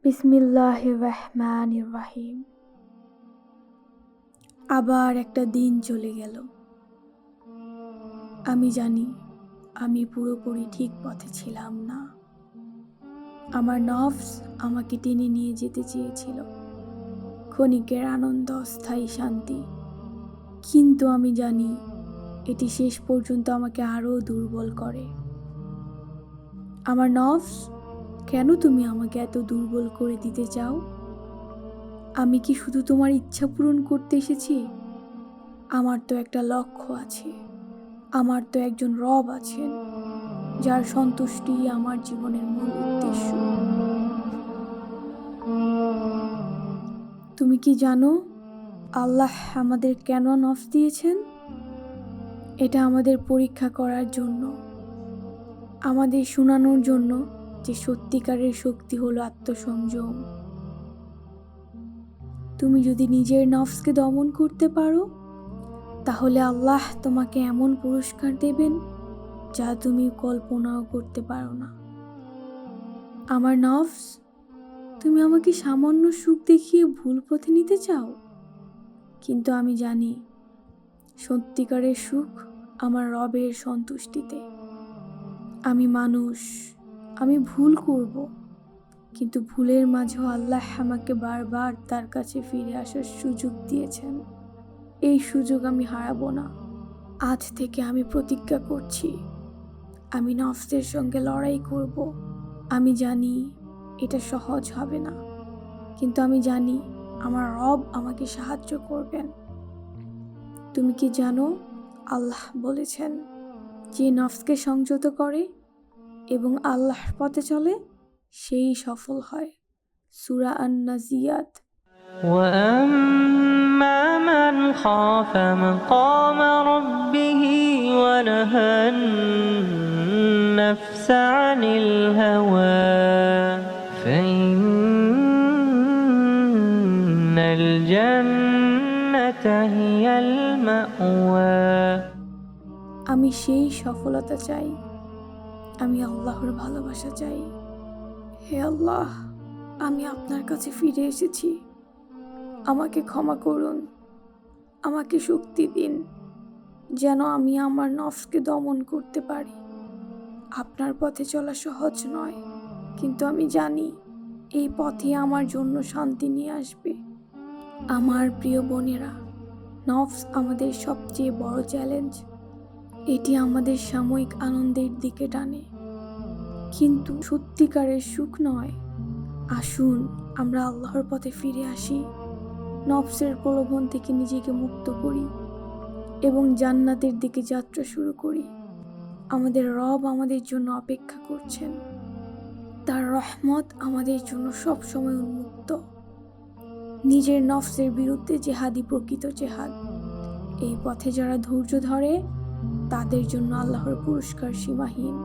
বিসমিল্লাহির রহমানির রহিম। আবার একটা দিন চলে গেল। আমি জানি আমি পুরোপুরি ঠিক পথে ছিলাম না। আমার নফস আমাকে টেনে নিয়ে যেতে চেয়েছিল, ক্ষণিকের আনন্দ, অস্থায়ী শান্তি। কিন্তু আমি জানি এটি শেষ পর্যন্ত আমাকে আরো দুর্বল করে। আমার নফস, কেন তুমি আমাকে এত দুর্বল করে দিতে চাও? আমি কি শুধু তোমার ইচ্ছা পূরণ করতে এসেছি? আমার তো একটা লক্ষ্য আছে, আমার তো একজন রব আছেন, যার সন্তুষ্টি আমার জীবনের মূল উদ্দেশ্য। তুমি কি জানো আল্লাহ আমাদের কেন নফস দিয়েছেন? এটা আমাদের পরীক্ষা করার জন্য, আমাদের শোনানোর জন্য যে সত্যিকারের শক্তি হলো আত্মসংযম। তুমি যদি নিজের নফসকে দমন করতে পারো, তাহলে আল্লাহ তোমাকে এমন পুরস্কার দেবেন যা তুমি কল্পনাও করতে পারো না। আমার নফস, তুমি আমাকে সামান্য সুখ দেখিয়ে ভুল পথে নিতে চাও, কিন্তু আমি জানি সত্যিকারের সুখ আমার রবের সন্তুষ্টিতে। আমি মানুষ, আমি ভুল করব, কিন্তু ভুলের মাঝেও আল্লাহ আমাকে বারবার তার কাছে ফিরে আসার সুযোগ দিয়েছেন। এই সুযোগ আমি হারাবো না। আজ থেকে আমি প্রতিজ্ঞা করছি, আমি নফসের সঙ্গে লড়াই করব। আমি জানি এটা সহজ হবে না, কিন্তু আমি জানি আমার রব আমাকে সাহায্য করবেন। তুমি কি জানো আল্লাহ বলেছেন, যে নফসকে সংযত করে এবং আল্লাহর পথে চলে সেই সফল হয়। সূরা আন-নাজিয়াত। وأما من خاف مقام ربه ونهى النفس عن الهوى فإن الجنة هي المأوى। আমি সেই সফলতা চাই, আমি আল্লাহর ভালোবাসা চাই। হে আল্লাহ, আমি আপনার কাছে ফিরে এসেছি, আমাকে ক্ষমা করুন, আমাকে শক্তি দিন, যেন আমি আমার নফসকে দমন করতে পারি। আপনার পথে চলা সহজ নয়, কিন্তু আমি জানি এই পথে আমার জন্য শান্তি নিয়ে আসবে। আমার প্রিয় বোনেরা, নফস আমাদের সবচেয়ে বড় চ্যালেঞ্জ। এটি আমাদের সাময়িক আনন্দের দিকে টানে, কিন্তু সত্যিকারের সুখ নয়। আসুন আমরা আল্লাহর পথে ফিরে আসি, নফসের প্রলোভন থেকে নিজেকে মুক্ত করি এবং জান্নাতের দিকে যাত্রা শুরু করি। আমাদের রব আমাদের জন্য অপেক্ষা করছেন, তার রহমত আমাদের জন্য সব সময় উন্মুক্ত। নিজের নফসের বিরুদ্ধে জেহাদি প্রকৃত জেহাদ। এই পথে যারা ধৈর্য ধরে তাদের জন্য আল্লাহর পুরস্কার সীমাহীন।